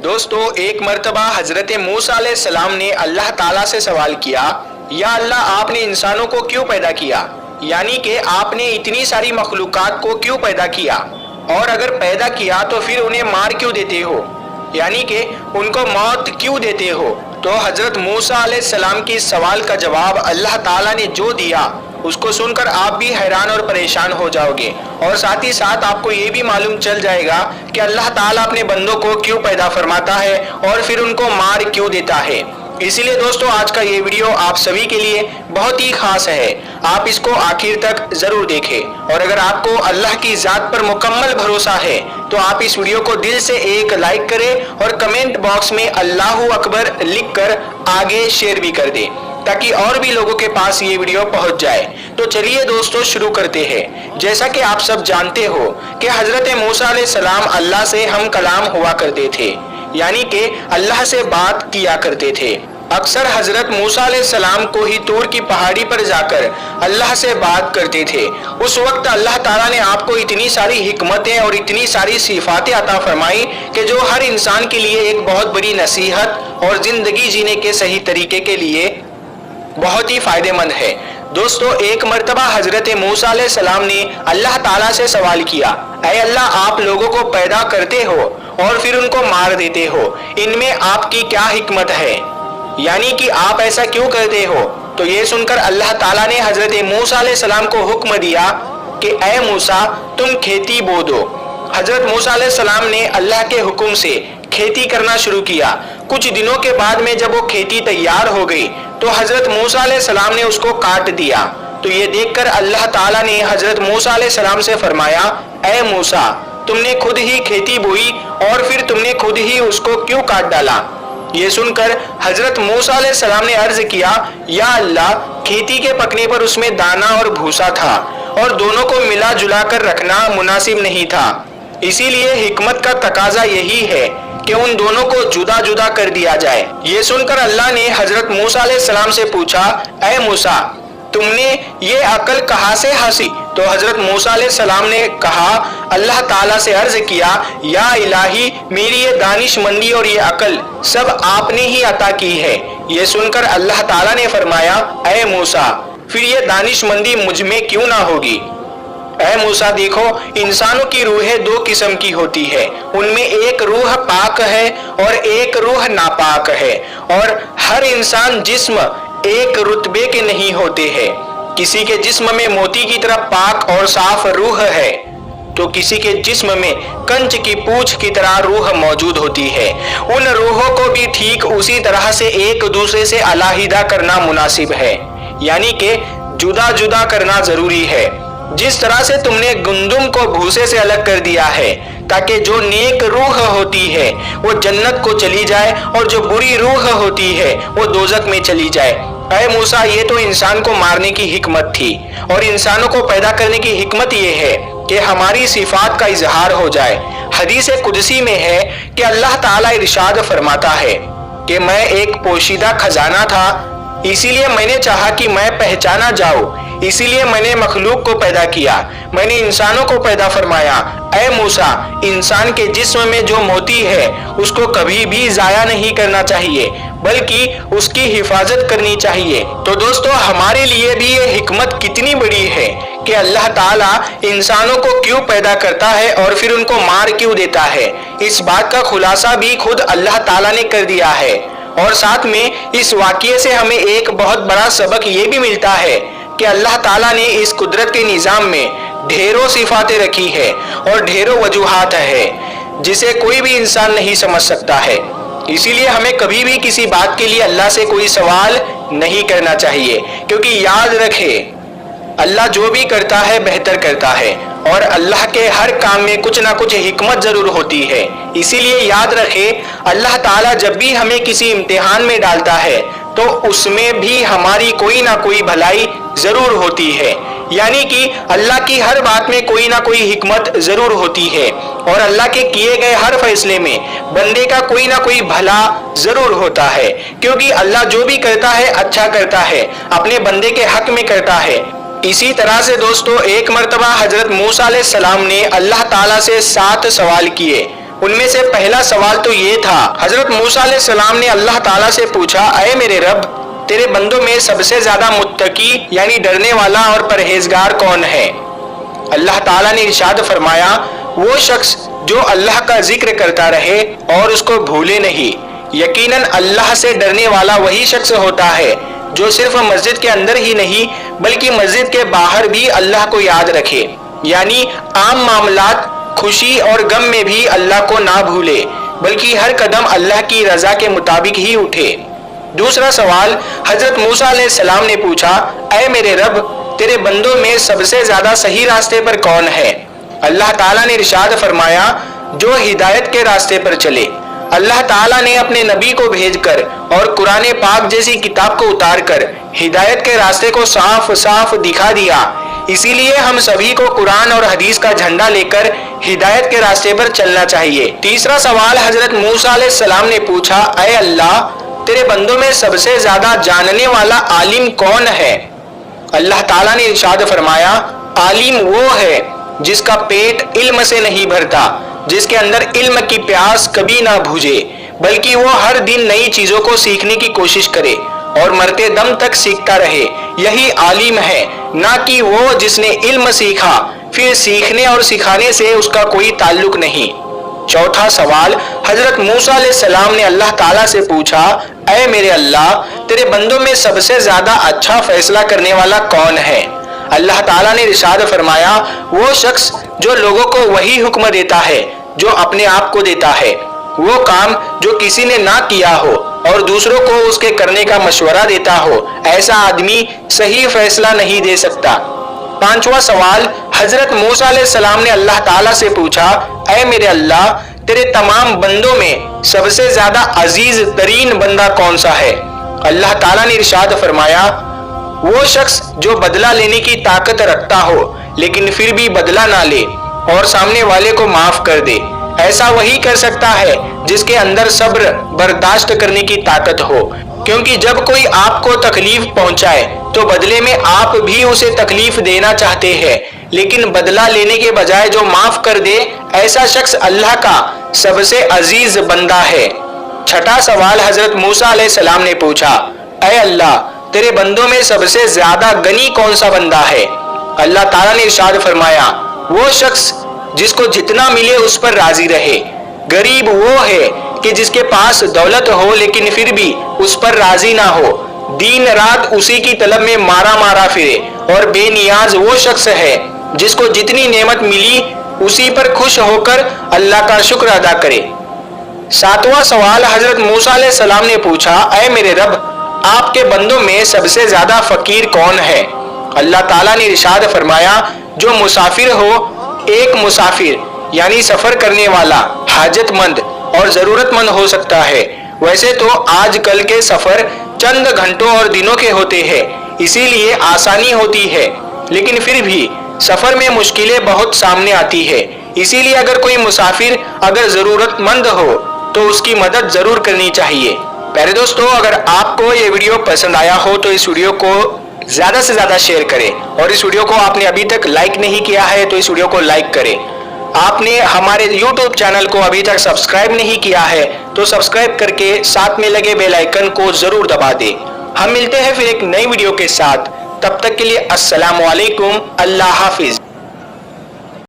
दोस्तों, एक मर्तबा हजरत मूसा अलैहिस्सलाम ने अल्लाह ताला से सवाल किया, या अल्लाह, आपने इंसानों को क्यों पैदा किया? यानी कि आपने इतनी सारी मखलूकात को क्यों पैदा किया, और अगर पैदा किया तो फिर उन्हें मार क्यों देते हो, यानी कि उनको मौत क्यों देते हो? तो हजरत मूसा अलैहिस्सलाम के इस सवाल का जवाब अल्लाह ताला ने जो दिया उसको सुनकर आप भी हैरान और परेशान हो जाओगे, और साथ ही साथ आपको ये भी मालूम चल जाएगा कि अल्लाह ताला अपने बंदों को क्यों पैदा फरमाता है और फिर उनको मार क्यों देता है। इसीलिए दोस्तों, आज का ये वीडियो आप सभी के लिए बहुत ही खास है, आप इसको आखिर तक जरूर देखें। और अगर आपको अल्लाह की जात पर मुकम्मल भरोसा है तो आप इस वीडियो को दिल से एक लाइक करें और कमेंट बॉक्स में अल्लाहू अकबर लिखकर आगे शेयर भी कर दें, ताकि और भी लोगों के पास ये वीडियो पहुंच जाए। तो चलिए दोस्तों, शुरू करते हैं। जैसा कि आप सब जानते हो कि हजरत मूसा अलैहिस्सलाम अल्लाह से हम कलाम हुआ करते थे, यानी कि अल्लाह से बात किया करते थे। अक्सर हजरत मूसा अलैहिस्सलाम को ही तूर की पहाड़ी पर जाकर अल्लाह से बात करते थे। उस वक्त अल्लाह ताला ने आपको इतनी सारी हिकमतें और इतनी सारी सिफातें अता फरमाई कि जो हर इंसान के लिए एक बहुत बड़ी नसीहत और जिंदगी जीने के सही तरीके के लिए बहुत ही फायदेमंद है। दोस्तों, एक मर्तबा हजरत मूसा अलैहिस्सलाम ने अल्लाह ताला से सवाल किया, ऐ अल्लाह, आप लोगों को पैदा करते हो और फिर उनको मार देते हो, इनमें आपकी क्या हिकमत है, यानी कि आप ऐसा क्यों करते हो? तो ये सुनकर अल्लाह ताला ने हजरत मूसा अलैहिस्सलाम को हुक्म दिया कि ऐ मूसा, तुम खेती बो दो। हजरत मूसा अलैहिस्सलाम ने अल्लाह के हुक्म से खेती करना शुरू किया। कुछ दिनों के बाद में जब वो खेती तैयार हो गई तो हजरत मूसा अलैहिस्सलाम ने उसको काट दिया। तो ये देखकर अल्लाह ताला ने हजरत मूसा अलैहिस्सलाम से फरमाया, ऐ मूसा, तुमने खुद ही खेती बोई और फिर तुमने खुद ही उसको क्यों काट डाला? ये सुनकर हजरत मूसा अलैहिस्सलाम ने अर्ज किया, या अल्लाह, खेती के पकने पर उसमें दाना और भूसा था और दोनों को मिला जुला कर रखना मुनासिब नहीं था, इसीलिए हिकमत का तकाजा यही है कि उन दोनों को जुदा जुदा कर दिया जाए। ये सुनकर अल्लाह ने हजरत मूसा अलैहिस्सलाम से पूछा, ऐ मूसा, तुमने ये अकल कहाँ से हासिल? तो हजरत मूसा अलैहिस्सलाम ने कहा, अल्लाह ताला से अर्ज किया, या इलाही, मेरी ये दानिशमंदी और ये अकल सब आपने ही अता की है। ये सुनकर अल्लाह ताला ने फरमाया, ऐ मूसा, फिर ये दानिशमंदी मुझ में क्यों ना होगी? ऐ मूसा, देखो, इंसानों की रूहें दो किस्म की होती है, उनमें एक रूह पाक है और एक रूह नापाक है, और हर इंसान जिस्म एक रुतबे के नहीं होते हैं। किसी के जिस्म में मोती की तरह पाक और साफ रूह है तो किसी के जिस्म में कंच की पूंछ की तरह रूह मौजूद होती है। उन रूहों को भी ठीक उसी तरह से एक दूसरे से अलहदा करना मुनासिब है, यानी कि जुदा जुदा करना जरूरी है। जिस तरह से तुमने गुंदुम को भूसे से अलग कर दिया है ताकि जो नेक रूह होती है वो जन्नत को चली जाए और जो बुरी रूह होती है वो दोजक में चली जाए। ऐ मूसा, ये तो इंसान को मारने की हिकमत थी, और इंसानों को पैदा करने की हिकमत ये है कि हमारी सिफात का इजहार हो जाए। हदीस कुदसी में है कि अल्लाह ताला इरशाद फरमाता है कि मैं एक पोशीदा खजाना था, इसीलिए मैंने चाहा कि मैं पहचाना जाऊं, इसीलिए मैंने मखलूक को पैदा किया, मैंने इंसानों को पैदा फरमाया। ऐ मूसा, इंसान के जिस्म में जो मोती है उसको कभी भी जाया नहीं करना चाहिए, बल्कि उसकी हिफाजत करनी चाहिए। तो दोस्तों, हमारे लिए भी ये हिकमत कितनी बड़ी है कि अल्लाह ताला इंसानों को क्यों पैदा करता है और फिर उनको मार क्यों देता है। इस बात का खुलासा भी खुद अल्लाह ताला ने कर दिया है, और साथ में इस वाक़ये से हमें एक बहुत बड़ा सबक ये भी मिलता है कि अल्लाह ताला ने इस कुदरत के निज़ाम में ढेरों सिफातें रखी है और ढेरों वजूहात है जिसे कोई भी इंसान नहीं समझ सकता है। इसीलिए हमें कभी भी किसी बात के लिए अल्लाह से कोई सवाल नहीं करना चाहिए, क्योंकि याद रखें, अल्लाह जो भी करता है बेहतर करता है, और अल्लाह के हर काम में कुछ ना कुछ हिकमत जरूर होती है। इसीलिए याद रखें, अल्लाह ताला जब भी हमें किसी इम्तिहान में डालता है तो उसमें भी हमारी कोई ना कोई भलाई जरूर होती है, यानी कि अल्लाह की हर बात में कोई ना कोई हिकमत जरूर होती है, और अल्लाह के किए गए हर फैसले में बंदे का कोई ना कोई भला जरूर होता है, क्योंकि अल्लाह जो भी करता है अच्छा करता है, अपने बंदे के हक में करता है। इसी तरह से दोस्तों, एक मर्तबा हजरत मूसा अलैहिस्सलाम ने अल्लाह ताला से 7 सवाल किए। ان میں سے پہلا سوال تو یہ تھا، حضرت موسیٰ علیہ السلام نے اللہ تعالیٰ سے پوچھا، اے میرے رب، تیرے بندوں میں سب سے زیادہ متقی یعنی ڈرنے والا اور پرہیزگار کون ہے؟ اللہ تعالیٰ نے ارشاد فرمایا، وہ شخص جو اللہ کا ذکر کرتا رہے اور اس کو بھولے نہیں۔ یقیناً اللہ سے ڈرنے والا وہی شخص ہوتا ہے جو صرف مسجد کے اندر ہی نہیں بلکہ مسجد کے باہر بھی اللہ کو یاد رکھے، یعنی عام معاملات، خوشی اور غم میں بھی اللہ کو نہ بھولے بلکہ ہر قدم اللہ کی رضا کے مطابق ہی اٹھے۔ دوسرا سوال حضرت موسیٰ علیہ السلام نے پوچھا، اے میرے رب، تیرے بندوں میں سب سے زیادہ صحیح راستے پر کون ہے؟ اللہ تعالیٰ نے ارشاد فرمایا، جو ہدایت کے راستے پر چلے۔ اللہ تعالیٰ نے اپنے نبی کو بھیج کر اور قرآن پاک جیسی کتاب کو اتار کر ہدایت کے راستے کو صاف صاف دکھا دیا۔ اسی لیے ہم سبھی کو قرآن اور حدیث کا جھنڈا لے کر ہدایت کے راستے پر چلنا چاہیے۔ تیسرا سوال حضرت موسیٰ علیہ السلام نے پوچھا، اے اللہ، تیرے بندوں میں سب سے زیادہ جاننے والا عالم کون ہے؟ اللہ تعالیٰ نے ارشاد فرمایا، عالم وہ ہے جس کا پیٹ علم سے نہیں بھرتا، جس کے اندر علم کی پیاس کبھی نہ بجھے، بلکہ وہ ہر دن نئی چیزوں کو سیکھنے کی کوشش کرے اور مرتے دم تک سیکھتا رہے، یہی عالم ہے، نہ کہ وہ جس نے علم سیکھا پھر سیکھنے اور سکھانے سے اس کا کوئی تعلق نہیں۔ چوتھا سوال حضرت موسیٰ علیہ السلام نے اللہ تعالیٰ سے پوچھا، اے میرے اللہ، تیرے بندوں میں سب سے زیادہ اچھا فیصلہ کرنے والا کون ہے؟ اللہ تعالیٰ نے ارشاد فرمایا، وہ شخص جو لوگوں کو وہی حکم دیتا ہے جو اپنے آپ کو دیتا ہے، وہ کام جو کسی نے نہ کیا ہو اور دوسروں کو اس کے کرنے کا مشورہ دیتا ہو، ایسا آدمی صحیح فیصلہ نہیں دے سکتا۔ پانچواں سوال حضرت موسیٰ علیہ السلام نے اللہ تعالیٰ سے پوچھا، اے میرے اللہ، تیرے تمام بندوں میں سب سے زیادہ عزیز ترین بندہ کون سا ہے؟ اللہ تعالیٰ نے ارشاد فرمایا، وہ شخص جو بدلہ لینے کی طاقت رکھتا ہو لیکن پھر بھی بدلہ نہ لے اور سامنے والے کو معاف کر دے، ایسا وہی کر سکتا ہے جس کے اندر صبر برداشت کرنے کی طاقت ہو، کیونکہ جب کوئی آپ کو تکلیف پہنچائے تو بدلے میں آپ بھی اسے تکلیف دینا چاہتے ہیں، لیکن بدلہ لینے کے بجائے جو معاف کر دے، ایسا شخص اللہ کا سب سے عزیز بندہ ہے۔ چھٹا سوال حضرت موسیٰ علیہ السلام نے پوچھا، اے اللہ، تیرے بندوں میں سب سے زیادہ غنی کون سا بندہ ہے؟ اللہ تعالیٰ نے ارشاد فرمایا، وہ شخص جس کو جتنا ملے اس پر راضی رہے۔ غریب وہ ہے کہ جس کے پاس دولت ہو لیکن پھر بھی اس پر راضی نہ ہو، دن رات اسی کی طلب میں مارا پھرے، اور بے نیاز وہ شخص ہے جس کو جتنی نعمت ملی اسی پر خوش ہو کر اللہ کا شکر ادا کرے۔ ساتواں سوال حضرت موسیٰ علیہ السلام نے پوچھا، اے میرے رب، آپ کے بندوں میں سب سے زیادہ فقیر کون ہے؟ اللہ تعالیٰ نے ارشاد فرمایا، جو مسافر ہو، ایک مسافر یعنی سفر کرنے والا حاجت مند اور ضرورت مند ہو سکتا ہے۔ ویسے تو آج کل کے سفر چند گھنٹوں اور دنوں کے ہوتے ہیں، اسی لیے آسانی ہوتی ہے، لیکن پھر بھی سفر میں مشکلیں بہت سامنے آتی ہے، اسی لیے اگر کوئی مسافر اگر ضرورت مند ہو تو اس کی مدد ضرور کرنی چاہیے۔ پیارے دوستو، اگر آپ کو یہ ویڈیو پسند آیا ہو تو اس ویڈیو کو زیادہ سے زیادہ شیئر کریں، اور اس ویڈیو کو آپ نے ابھی تک لائک نہیں کیا ہے تو اس ویڈیو کو لائک کریں۔ آپ نے ہمارے یوٹیوب چینل کو ابھی تک سبسکرائب نہیں کیا ہے تو سبسکرائب کر کے ساتھ میں لگے بیل آئیکن کو ضرور دبا دیں۔ ہم ملتے ہیں پھر ایک نئی ویڈیو کے ساتھ، تب تک کے لیے السلام علیکم، اللہ حافظ۔